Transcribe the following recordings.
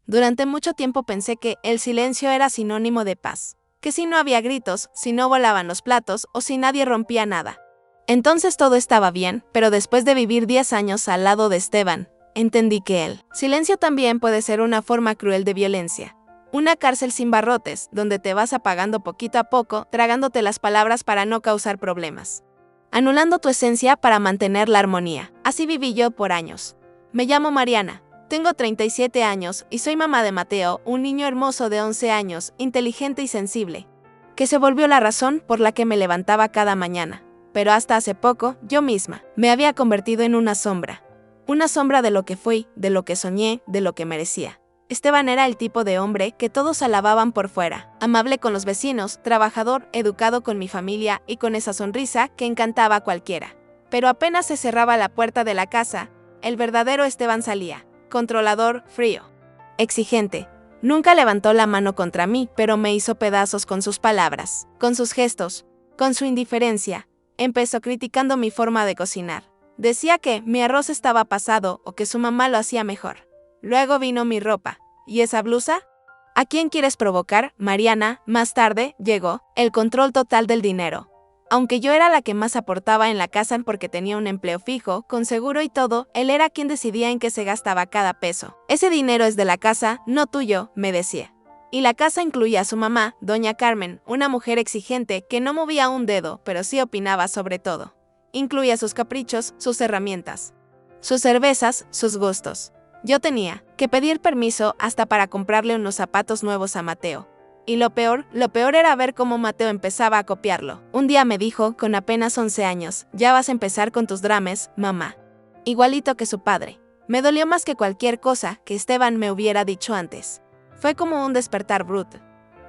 Durante mucho tiempo pensé que el silencio era sinónimo de paz, que si no había gritos, si no volaban los platos o si nadie rompía nada, entonces todo estaba bien. Pero después de vivir 10 años al lado de Esteban, entendí que el silencio también puede ser una forma cruel de violencia. Una cárcel sin barrotes, donde te vas apagando poquito a poco, tragándote las palabras para no causar problemas, anulando tu esencia para mantener la armonía. Así viví yo por años. Me llamo Mariana, tengo 37 años y soy mamá de Mateo, un niño hermoso de 11 años, inteligente y sensible, que se volvió la razón por la que me levantaba cada mañana. Pero hasta hace poco, yo misma me había convertido en una sombra de lo que fui, de lo que soñé, de lo que merecía. Esteban era el tipo de hombre que todos alababan por fuera, amable con los vecinos, trabajador, educado con mi familia y con esa sonrisa que encantaba a cualquiera. Pero apenas se cerraba la puerta de la casa, el verdadero Esteban salía, controlador, frío, exigente. Nunca levantó la mano contra mí, pero me hizo pedazos con sus palabras, con sus gestos, con su indiferencia. Empezó criticando mi forma de cocinar. Decía que mi arroz estaba pasado o que su mamá lo hacía mejor. Luego vino mi ropa. ¿Y esa blusa? ¿A quién quieres provocar, Mariana? Más tarde llegó el control total del dinero. Aunque yo era la que más aportaba en la casa porque tenía un empleo fijo, con seguro y todo, él era quien decidía en qué se gastaba cada peso. Ese dinero es de la casa, no tuyo, me decía. Y la casa incluía a su mamá, doña Carmen, una mujer exigente que no movía un dedo, pero sí opinaba sobre todo. Incluía sus caprichos, sus herramientas, sus cervezas, sus gustos. Yo tenía que pedir permiso hasta para comprarle unos zapatos nuevos a Mateo. Y lo peor era ver cómo Mateo empezaba a copiarlo. Un día me dijo, con apenas 11 años, ya vas a empezar con tus dramas, mamá. Igualito que su padre. Me dolió más que cualquier cosa que Esteban me hubiera dicho antes. Fue como un despertar bruto.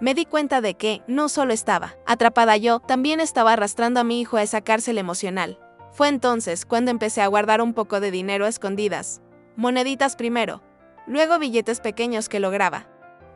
Me di cuenta de que no solo estaba atrapada yo, también estaba arrastrando a mi hijo a esa cárcel emocional. Fue entonces cuando empecé a guardar un poco de dinero a escondidas. Moneditas primero, luego billetes pequeños que lograba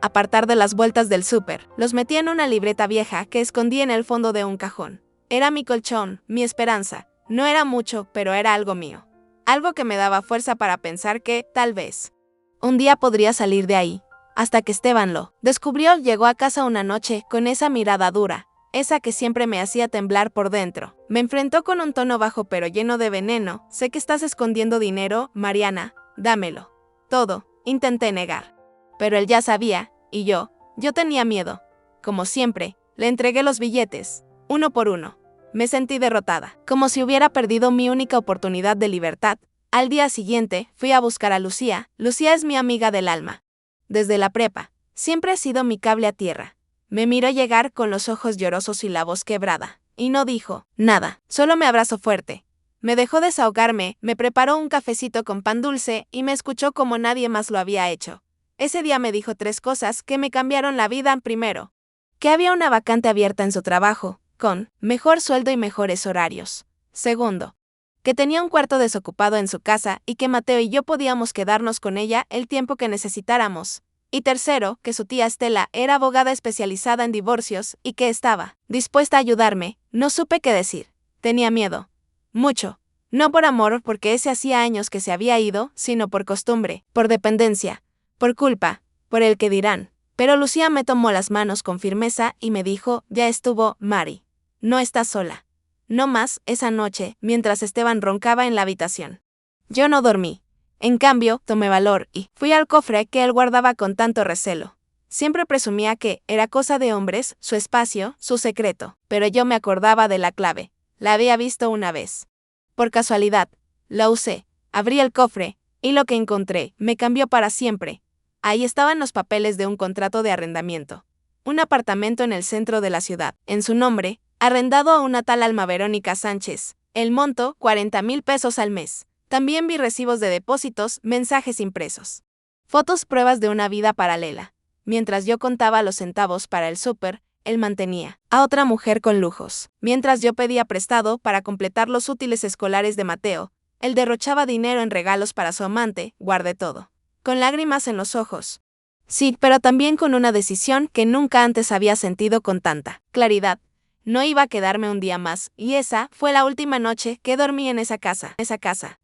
apartar de las vueltas del súper. Los metí en una libreta vieja que escondí en el fondo de un cajón. Era mi colchón, mi esperanza. No era mucho, pero era algo mío. Algo que me daba fuerza para pensar que, tal vez, un día podría salir de ahí. Hasta que Esteban lo descubrió. Llegó a casa una noche con esa mirada dura, esa que siempre me hacía temblar por dentro. Me enfrentó con un tono bajo pero lleno de veneno. Sé que estás escondiendo dinero, Mariana, dámelo. Todo. Intenté negar. Pero él ya sabía, y yo tenía miedo. Como siempre, le entregué los billetes, uno por uno. Me sentí derrotada, como si hubiera perdido mi única oportunidad de libertad. Al día siguiente, fui a buscar a Lucía. Lucía es mi amiga del alma. Desde la prepa, siempre ha sido mi cable a tierra. Me miró llegar con los ojos llorosos y la voz quebrada, y no dijo nada, solo me abrazó fuerte. Me dejó desahogarme, me preparó un cafecito con pan dulce y me escuchó como nadie más lo había hecho. Ese día me dijo 3 cosas que me cambiaron la vida. Primero, que había una vacante abierta en su trabajo, con mejor sueldo y mejores horarios. Segundo, que tenía un cuarto desocupado en su casa y que Mateo y yo podíamos quedarnos con ella el tiempo que necesitáramos. Y tercero, que su tía Estela era abogada especializada en divorcios y que estaba dispuesta a ayudarme. No supe qué decir. Tenía miedo. Mucho. No por amor, porque ese hacía años que se había ido, sino por costumbre, por dependencia, por culpa, por el que dirán. Pero Lucía me tomó las manos con firmeza y me dijo, ya estuvo, Mari. No estás sola. No más. Esa noche, mientras Esteban roncaba en la habitación, yo no dormí. En cambio, tomé valor y fui al cofre que él guardaba con tanto recelo. Siempre presumía que era cosa de hombres, su espacio, su secreto, pero yo me acordaba de la clave. La había visto una vez. Por casualidad, la usé, abrí el cofre, y lo que encontré me cambió para siempre. Ahí estaban los papeles de un contrato de arrendamiento. Un apartamento en el centro de la ciudad, en su nombre, arrendado a una tal Alma Verónica Sánchez. El monto, 40,000 pesos al mes. También vi recibos de depósitos, mensajes impresos, fotos, pruebas de una vida paralela. Mientras yo contaba los centavos para el súper, él mantenía a otra mujer con lujos. Mientras yo pedía prestado para completar los útiles escolares de Mateo, él derrochaba dinero en regalos para su amante. Guardé todo, con lágrimas en los ojos. Sí, pero también con una decisión que nunca antes había sentido con tanta claridad. No iba a quedarme un día más, y esa fue la última noche que dormí en esa casa.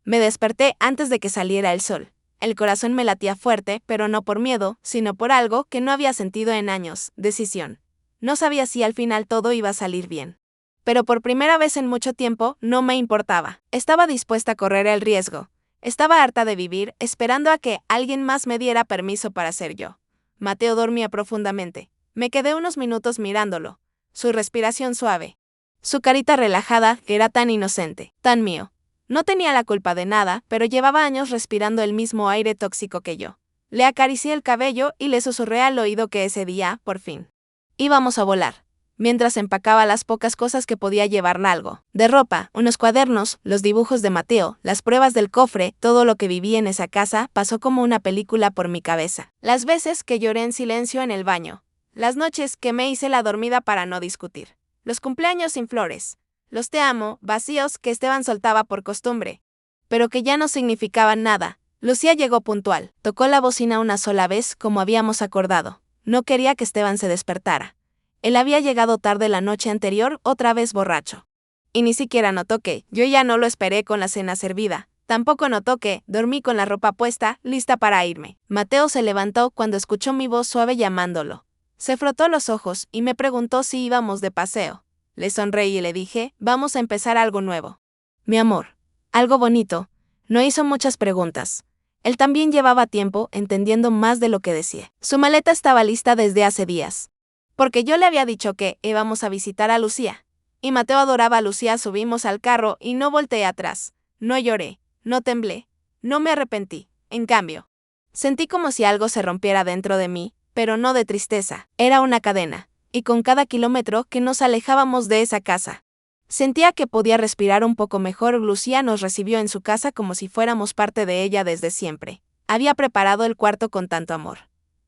Me desperté antes de que saliera el sol. El corazón me latía fuerte, pero no por miedo, sino por algo que no había sentido en años, decisión. No sabía si al final todo iba a salir bien. Pero por primera vez en mucho tiempo, no me importaba. Estaba dispuesta a correr el riesgo. Estaba harta de vivir, esperando a que alguien más me diera permiso para ser yo. Mateo dormía profundamente. Me quedé unos minutos mirándolo. Su respiración suave. Su carita relajada, que era tan inocente, tan mío. No tenía la culpa de nada, pero llevaba años respirando el mismo aire tóxico que yo. Le acaricié el cabello y le susurré al oído que ese día, por fin, íbamos a volar. Mientras empacaba las pocas cosas que podía llevar algo de ropa, unos cuadernos, los dibujos de Mateo, las pruebas del cofre, todo lo que viví en esa casa pasó como una película por mi cabeza. Las veces que lloré en silencio en el baño, las noches que me hice la dormida para no discutir, los cumpleaños sin flores, los te amo vacíos que Esteban soltaba por costumbre, pero que ya no significaban nada. Lucía llegó puntual, tocó la bocina una sola vez como habíamos acordado. No quería que Esteban se despertara. Él había llegado tarde la noche anterior, otra vez borracho. Y ni siquiera notó que yo ya no lo esperé con la cena servida. Tampoco notó que dormí con la ropa puesta, lista para irme. Mateo se levantó cuando escuchó mi voz suave llamándolo. Se frotó los ojos y me preguntó si íbamos de paseo. Le sonreí y le dije, vamos a empezar algo nuevo. Mi amor. Algo bonito. No hizo muchas preguntas. Él también llevaba tiempo entendiendo más de lo que decía. Su maleta estaba lista desde hace días. Porque yo le había dicho que íbamos a visitar a Lucía. Y Mateo adoraba a Lucía. Subimos al carro y no volteé atrás. No lloré, no temblé, no me arrepentí. En cambio, sentí como si algo se rompiera dentro de mí, pero no de tristeza. Era una cadena. Y con cada kilómetro que nos alejábamos de esa casa, sentía que podía respirar un poco mejor. Lucía nos recibió en su casa como si fuéramos parte de ella desde siempre. Había preparado el cuarto con tanto amor.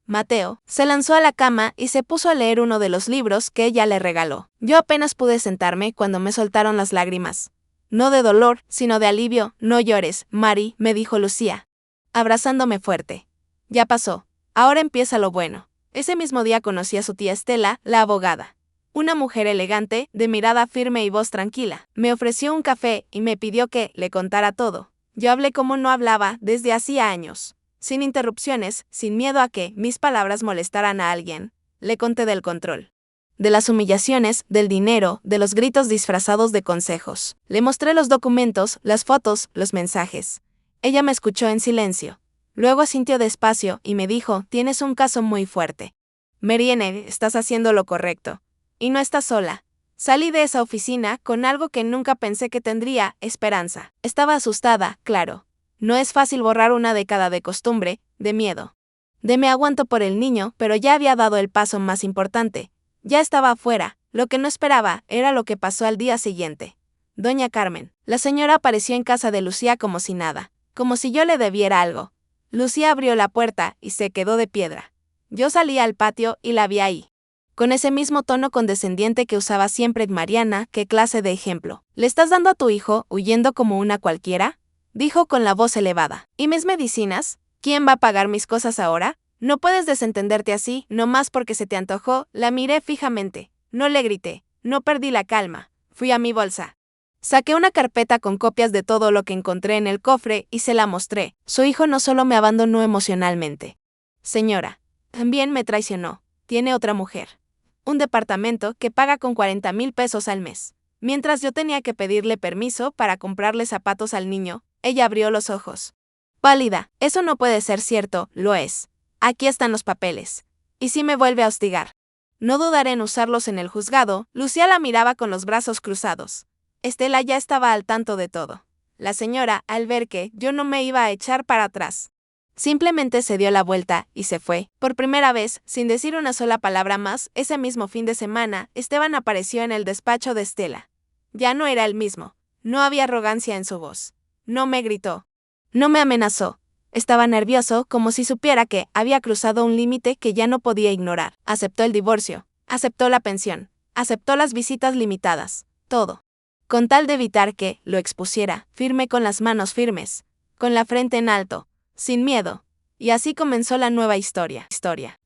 Mateo se lanzó a la cama y se puso a leer uno de los libros que ella le regaló. Yo apenas pude sentarme cuando me soltaron las lágrimas. No de dolor, sino de alivio. No llores, Mari, me dijo Lucía, abrazándome fuerte. Ya pasó. Ahora empieza lo bueno. Ese mismo día conocí a su tía Estela, la abogada. Una mujer elegante, de mirada firme y voz tranquila. Me ofreció un café y me pidió que le contara todo. Yo hablé como no hablaba desde hacía años. Sin interrupciones, sin miedo a que mis palabras molestaran a alguien. Le conté del control, de las humillaciones, del dinero, de los gritos disfrazados de consejos. Le mostré los documentos, las fotos, los mensajes. Ella me escuchó en silencio. Luego asintió despacio y me dijo, tienes un caso muy fuerte. Marianne, estás haciendo lo correcto. Y no estás sola. Salí de esa oficina con algo que nunca pensé que tendría, esperanza. Estaba asustada, claro. No es fácil borrar una década de costumbre, de miedo. De me aguanto por el niño, pero ya había dado el paso más importante. Ya estaba afuera. Lo que no esperaba era lo que pasó al día siguiente. Doña Carmen. La señora apareció en casa de Lucía como si nada, como si yo le debiera algo. Lucía abrió la puerta y se quedó de piedra. Yo salí al patio y la vi ahí. Con ese mismo tono condescendiente que usaba siempre Mariana. ¿Qué clase de ejemplo le estás dando a tu hijo, huyendo como una cualquiera? Dijo con la voz elevada. ¿Y mis medicinas? ¿Quién va a pagar mis cosas ahora? No puedes desentenderte así, no más porque se te antojó. La miré fijamente. No le grité. No perdí la calma. Fui a mi bolsa. Saqué una carpeta con copias de todo lo que encontré en el cofre y se la mostré. Su hijo no solo me abandonó emocionalmente. Señora, también me traicionó. Tiene otra mujer. Un departamento que paga con 40,000 pesos al mes. Mientras yo tenía que pedirle permiso para comprarle zapatos al niño, ella abrió los ojos. Pálida, eso no puede ser cierto. Lo es. Aquí están los papeles. ¿Y si me vuelve a hostigar? No dudaré en usarlos en el juzgado. Lucía la miraba con los brazos cruzados. Estela ya estaba al tanto de todo. La señora, al ver que yo no me iba a echar para atrás, simplemente se dio la vuelta y se fue. Por primera vez, sin decir una sola palabra más, ese mismo fin de semana, Esteban apareció en el despacho de Estela. Ya no era el mismo. No había arrogancia en su voz. No me gritó. No me amenazó. Estaba nervioso, como si supiera que había cruzado un límite que ya no podía ignorar. Aceptó el divorcio. Aceptó la pensión. Aceptó las visitas limitadas. Todo. Con tal de evitar que lo expusiera, firme con las manos firmes, con la frente en alto, sin miedo. Y así comenzó la nueva historia.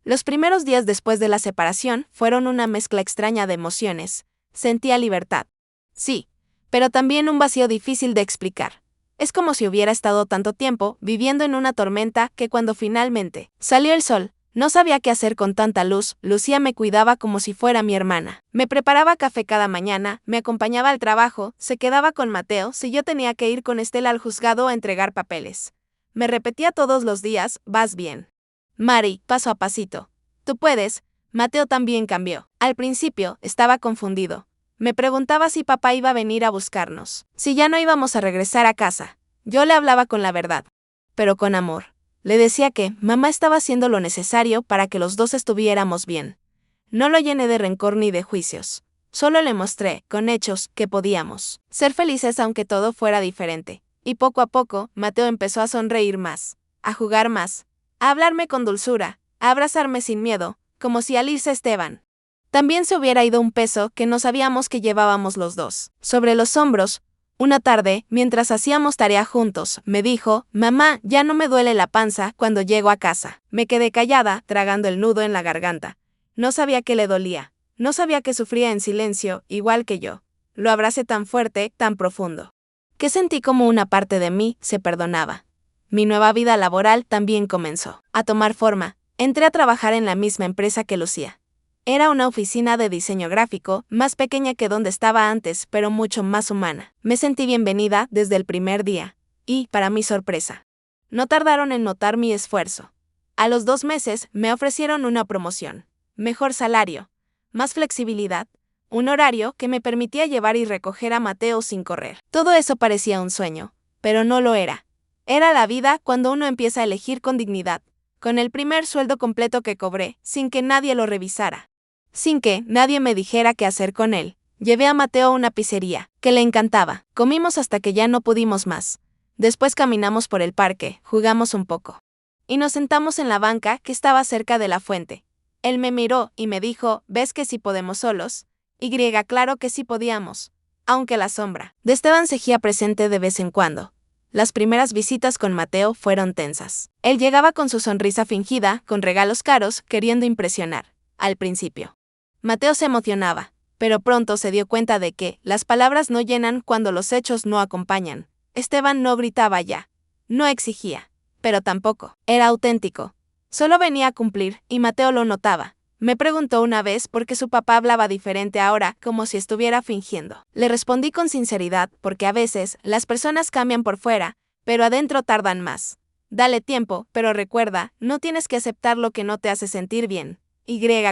Los primeros días después de la separación fueron una mezcla extraña de emociones. Sentía libertad. Sí, pero también un vacío difícil de explicar. Es como si hubiera estado tanto tiempo viviendo en una tormenta que cuando finalmente salió el sol, no sabía qué hacer con tanta luz. Lucía me cuidaba como si fuera mi hermana. Me preparaba café cada mañana, me acompañaba al trabajo, se quedaba con Mateo si yo tenía que ir con Estela al juzgado a entregar papeles. Me repetía todos los días, vas bien, Mari, paso a pasito. Tú puedes. Mateo también cambió. Al principio, estaba confundido. Me preguntaba si papá iba a venir a buscarnos, si ya no íbamos a regresar a casa. Yo le hablaba con la verdad, pero con amor. Le decía que mamá estaba haciendo lo necesario para que los dos estuviéramos bien. No lo llené de rencor ni de juicios. Solo le mostré, con hechos, que podíamos ser felices aunque todo fuera diferente. Y poco a poco, Mateo empezó a sonreír más, a jugar más, a hablarme con dulzura, a abrazarme sin miedo, como si al irse Esteban también se hubiera ido un peso que no sabíamos que llevábamos los dos sobre los hombros. Una tarde, mientras hacíamos tarea juntos, me dijo, mamá, ya no me duele la panza cuando llego a casa. Me quedé callada, tragando el nudo en la garganta. No sabía que le dolía, no sabía que sufría en silencio, igual que yo. Lo abracé tan fuerte, tan profundo, que sentí como una parte de mí se perdonaba. Mi nueva vida laboral también comenzó a tomar forma. Entré a trabajar en la misma empresa que Lucía. Era una oficina de diseño gráfico, más pequeña que donde estaba antes, pero mucho más humana. Me sentí bienvenida desde el primer día. Y, para mi sorpresa, no tardaron en notar mi esfuerzo. A los 2 meses, me ofrecieron una promoción, mejor salario, más flexibilidad, un horario que me permitía llevar y recoger a Mateo sin correr. Todo eso parecía un sueño, pero no lo era. Era la vida cuando uno empieza a elegir con dignidad, con el primer sueldo completo que cobré, sin que nadie lo revisara. Sin que nadie me dijera qué hacer con él, llevé a Mateo a una pizzería, que le encantaba. Comimos hasta que ya no pudimos más. Después caminamos por el parque, jugamos un poco. Y nos sentamos en la banca que estaba cerca de la fuente. Él me miró y me dijo, ¿ves que sí podemos solos? Claro que sí podíamos. Aunque la sombra de Esteban seguía presente de vez en cuando. Las primeras visitas con Mateo fueron tensas. Él llegaba con su sonrisa fingida, con regalos caros, queriendo impresionar. Al principio, Mateo se emocionaba, pero pronto se dio cuenta de que las palabras no llenan cuando los hechos no acompañan. Esteban no gritaba ya, no exigía, pero tampoco era auténtico. Solo venía a cumplir, y Mateo lo notaba. Me preguntó una vez por qué su papá hablaba diferente ahora, como si estuviera fingiendo. Le respondí con sinceridad, porque a veces las personas cambian por fuera, pero adentro tardan más. Dale tiempo, pero recuerda, no tienes que aceptar lo que no te hace sentir bien.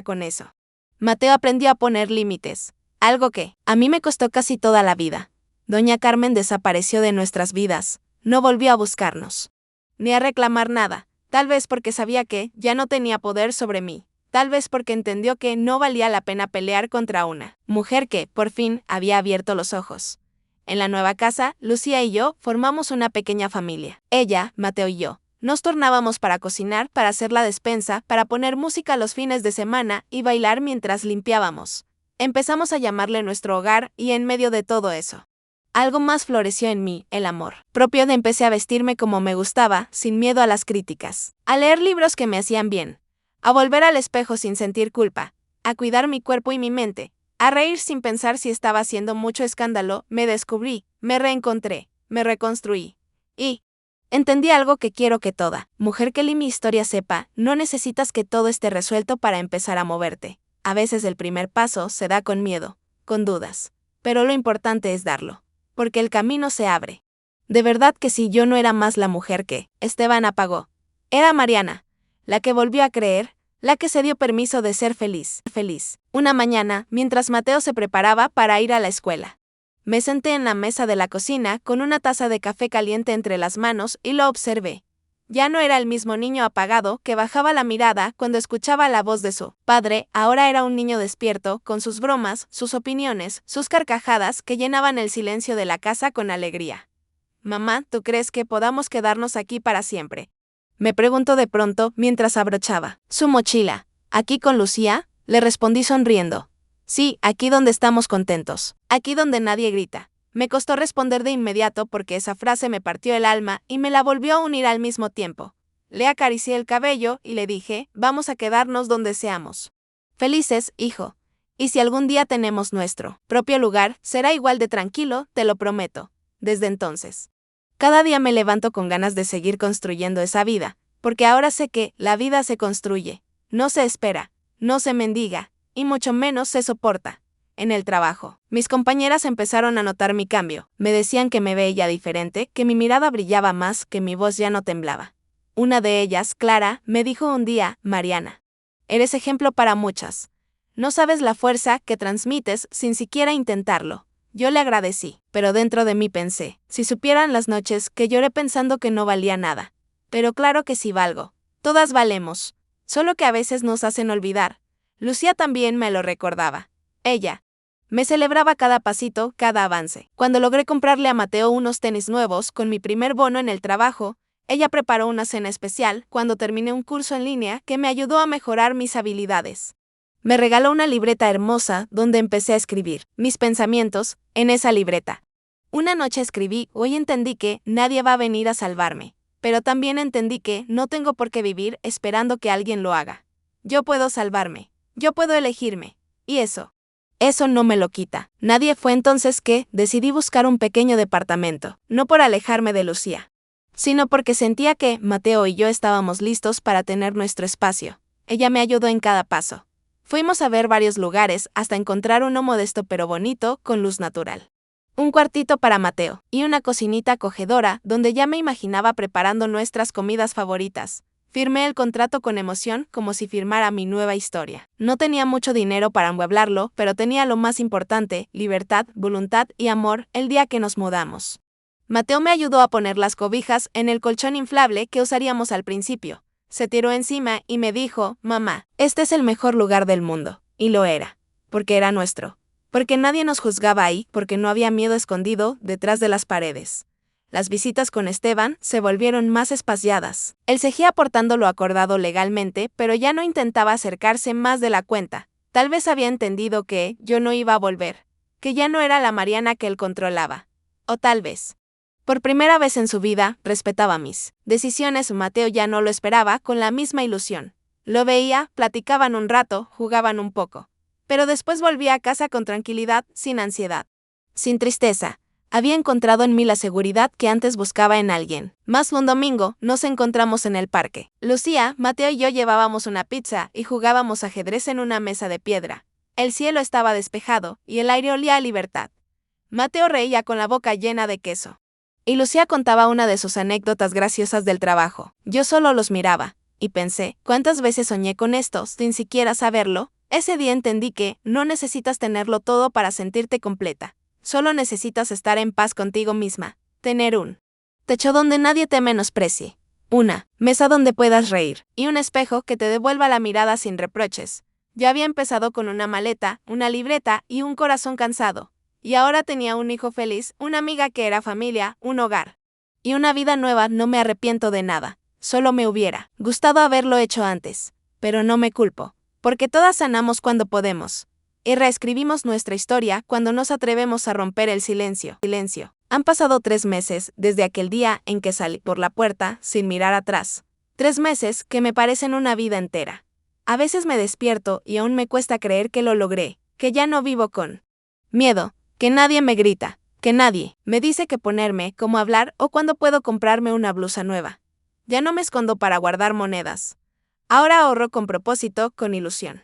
Con eso. Mateo aprendió a poner límites, algo que a mí me costó casi toda la vida. Doña Carmen desapareció de nuestras vidas, no volvió a buscarnos, ni a reclamar nada, tal vez porque sabía que ya no tenía poder sobre mí, tal vez porque entendió que no valía la pena pelear contra una mujer que, por fin, había abierto los ojos. En la nueva casa, Lucía y yo formamos una pequeña familia. Ella, Mateo y yo. Nos tornábamos para cocinar, para hacer la despensa, para poner música los fines de semana y bailar mientras limpiábamos. Empezamos a llamarle nuestro hogar y en medio de todo eso, algo más floreció en mí, el amor propio. Empecé a vestirme como me gustaba, sin miedo a las críticas, a leer libros que me hacían bien, a volver al espejo sin sentir culpa, a cuidar mi cuerpo y mi mente, a reír sin pensar si estaba haciendo mucho escándalo. Me descubrí, me reencontré, me reconstruí. Y entendí algo que quiero que toda mujer que lee mi historia sepa: no necesitas que todo esté resuelto para empezar a moverte. A veces el primer paso se da con miedo, con dudas, pero lo importante es darlo, porque el camino se abre. De verdad que si yo no era más la mujer que Esteban apagó, era Mariana, la que volvió a creer, la que se dio permiso de ser feliz. Una mañana, mientras Mateo se preparaba para ir a la escuela, me senté en la mesa de la cocina con una taza de café caliente entre las manos y lo observé. Ya no era el mismo niño apagado que bajaba la mirada cuando escuchaba la voz de su padre, ahora era un niño despierto, con sus bromas, sus opiniones, sus carcajadas que llenaban el silencio de la casa con alegría. Mamá, ¿tú crees que podamos quedarnos aquí para siempre?, me preguntó de pronto mientras abrochaba su mochila. ¿Aquí con Lucía?, le respondí sonriendo. Sí, aquí donde estamos contentos, aquí donde nadie grita. Me costó responder de inmediato porque esa frase me partió el alma y me la volvió a unir al mismo tiempo. Le acaricié el cabello y le dije: vamos a quedarnos donde seamos felices, hijo. Y si algún día tenemos nuestro propio lugar, será igual de tranquilo, te lo prometo. Desde entonces, Cada día me levanto con ganas de seguir construyendo esa vida, porque ahora sé que la vida se construye, no se espera, no se mendiga, y mucho menos se soporta. En el trabajo, mis compañeras empezaron a notar mi cambio. Me decían que me veía diferente, que mi mirada brillaba más, que mi voz ya no temblaba. Una de ellas, Clara, me dijo un día: Mariana, eres ejemplo para muchas. No sabes la fuerza que transmites sin siquiera intentarlo. Yo le agradecí, pero dentro de mí pensé, si supieran las noches que lloré pensando que no valía nada. Pero claro que sí valgo. Todas valemos. Solo que a veces nos hacen olvidar. Lucía también me lo recordaba. Ella me celebraba cada pasito, cada avance. Cuando logré comprarle a Mateo unos tenis nuevos con mi primer bono en el trabajo, ella preparó una cena especial cuando terminé un curso en línea que me ayudó a mejorar mis habilidades. Me regaló una libreta hermosa donde empecé a escribir mis pensamientos en esa libreta. Una noche escribí: hoy entendí que nadie va a venir a salvarme, pero también entendí que no tengo por qué vivir esperando que alguien lo haga. Yo puedo salvarme, yo puedo elegirme, y eso no me lo quita. Nadie fue entonces que decidí buscar un pequeño departamento, no por alejarme de Lucía, sino porque sentía que Mateo y yo estábamos listos para tener nuestro espacio. Ella me ayudó en cada paso. Fuimos a ver varios lugares hasta encontrar uno modesto pero bonito, con luz natural. Un cuartito para Mateo, y una cocinita acogedora donde ya me imaginaba preparando nuestras comidas favoritas. Firmé el contrato con emoción, como si firmara mi nueva historia. No tenía mucho dinero para amueblarlo, pero tenía lo más importante: libertad, voluntad y amor, el día que nos mudamos. Mateo me ayudó a poner las cobijas en el colchón inflable que usaríamos al principio. Se tiró encima y me dijo: mamá, este es el mejor lugar del mundo. Y lo era, porque era nuestro. Porque nadie nos juzgaba ahí, porque no había miedo escondido detrás de las paredes. Las visitas con Esteban se volvieron más espaciadas. Él seguía aportando lo acordado legalmente, pero ya no intentaba acercarse más de la cuenta. Tal vez había entendido que yo no iba a volver, que ya no era la Mariana que él controlaba. O tal vez, por primera vez en su vida, respetaba mis decisiones. Mateo ya no lo esperaba con la misma ilusión. Lo veía, platicaban un rato, jugaban un poco. Pero después volvía a casa con tranquilidad, sin ansiedad, sin tristeza. Había encontrado en mí la seguridad que antes buscaba en alguien. Más un domingo, nos encontramos en el parque. Lucía, Mateo y yo llevábamos una pizza y jugábamos ajedrez en una mesa de piedra. El cielo estaba despejado y el aire olía a libertad. Mateo reía con la boca llena de queso. Y Lucía contaba una de sus anécdotas graciosas del trabajo. Yo solo los miraba, y pensé: ¿cuántas veces soñé con esto sin siquiera saberlo? Ese día entendí que no necesitas tenerlo todo para sentirte completa. Solo necesitas estar en paz contigo misma, tener un techo donde nadie te menosprecie, una mesa donde puedas reír, y un espejo que te devuelva la mirada sin reproches. Yo había empezado con una maleta, una libreta y un corazón cansado, y ahora tenía un hijo feliz, una amiga que era familia, un hogar y una vida nueva. No me arrepiento de nada, solo me hubiera gustado haberlo hecho antes, pero no me culpo, porque todas sanamos cuando podemos. Y reescribimos nuestra historia cuando nos atrevemos a romper el silencio. Han pasado 3 meses desde aquel día en que salí por la puerta sin mirar atrás. 3 meses que me parecen una vida entera. A veces me despierto y aún me cuesta creer que lo logré, que ya no vivo con miedo, que nadie me grita, que nadie me dice qué ponerme, cómo hablar o cuándo puedo comprarme una blusa nueva. Ya no me escondo para guardar monedas. Ahora ahorro con propósito, con ilusión.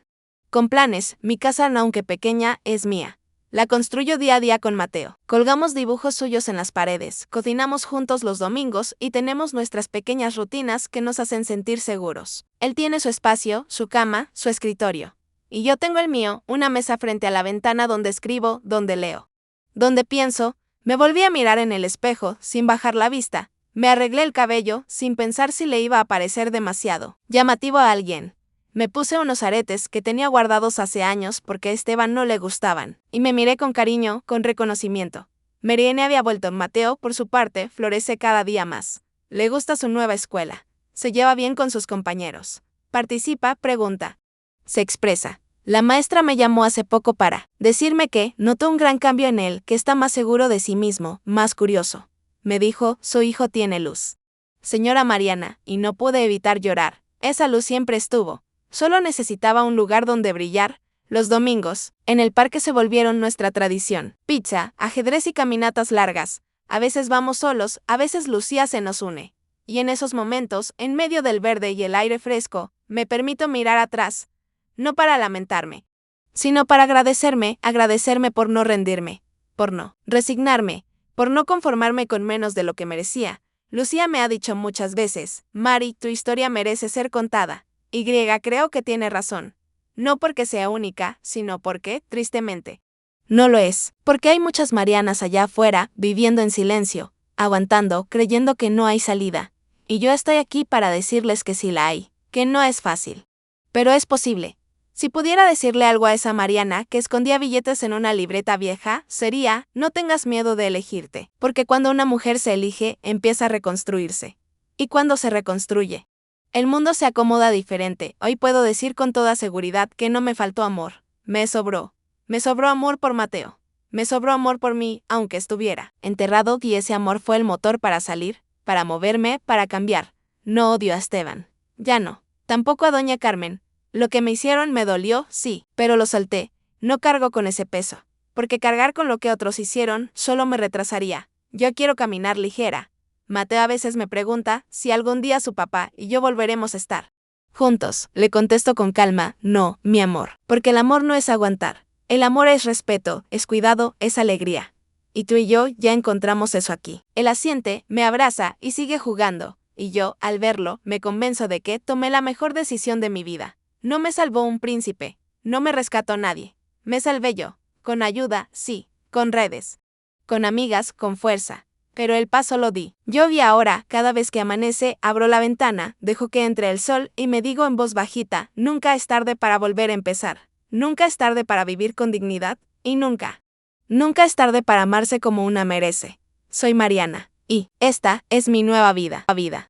Con planes. Mi casa, aunque pequeña, es mía. La construyo día a día con Mateo. Colgamos dibujos suyos en las paredes, cocinamos juntos los domingos y tenemos nuestras pequeñas rutinas que nos hacen sentir seguros. Él tiene su espacio, su cama, su escritorio. Y yo tengo el mío, una mesa frente a la ventana donde escribo, donde leo, donde pienso. Me volví a mirar en el espejo, sin bajar la vista. Me arreglé el cabello, sin pensar si le iba a parecer demasiado llamativo a alguien. Me puse unos aretes que tenía guardados hace años porque a Esteban no le gustaban, y me miré con cariño, con reconocimiento. Mariana había vuelto. Mateo, por su parte, florece cada día más. Le gusta su nueva escuela. Se lleva bien con sus compañeros. Participa, pregunta. Se expresa. La maestra me llamó hace poco para decirme que notó un gran cambio en él, que está más seguro de sí mismo, más curioso. Me dijo: su hijo tiene luz. Señora Mariana, y no pude evitar llorar. Esa luz siempre estuvo. Solo necesitaba un lugar donde brillar. Los domingos, en el parque se volvieron nuestra tradición. Pizza, ajedrez y caminatas largas. A veces vamos solos, a veces Lucía se nos une. Y en esos momentos, en medio del verde y el aire fresco, me permito mirar atrás, no para lamentarme, sino para agradecerme por no rendirme, por no resignarme, por no conformarme con menos de lo que merecía. Lucía me ha dicho muchas veces, Mari, tu historia merece ser contada. Y creo que tiene razón. No porque sea única, sino porque, tristemente, no lo es. Porque hay muchas Marianas allá afuera, viviendo en silencio, aguantando, creyendo que no hay salida. Y yo estoy aquí para decirles que sí la hay, que no es fácil. Pero es posible. Si pudiera decirle algo a esa Mariana que escondía billetes en una libreta vieja, sería, no tengas miedo de elegirte, porque cuando una mujer se elige, empieza a reconstruirse. Y cuando se reconstruye, el mundo se acomoda diferente. Hoy puedo decir con toda seguridad que no me faltó amor. Me sobró. Me sobró amor por Mateo. Me sobró amor por mí, aunque estuviera enterrado, y ese amor fue el motor para salir, para moverme, para cambiar. No odio a Esteban. Ya no. Tampoco a doña Carmen. Lo que me hicieron me dolió, sí, pero lo solté. No cargo con ese peso. Porque cargar con lo que otros hicieron solo me retrasaría. Yo quiero caminar ligera. Mateo a veces me pregunta si algún día su papá y yo volveremos a estar juntos. Le contesto con calma, no, mi amor. Porque el amor no es aguantar. El amor es respeto, es cuidado, es alegría. Y tú y yo ya encontramos eso aquí. Él asiente, me abraza y sigue jugando. Y yo, al verlo, me convenzo de que tomé la mejor decisión de mi vida. No me salvó un príncipe. No me rescató nadie. Me salvé yo. Con ayuda, sí. Con redes. Con amigas, con fuerza. Pero el paso lo di. Yo vi ahora, cada vez que amanece, abro la ventana, dejo que entre el sol y me digo en voz bajita, nunca es tarde para volver a empezar. Nunca es tarde para vivir con dignidad, y nunca. Nunca es tarde para amarse como una merece. Soy Mariana, y esta es mi nueva vida.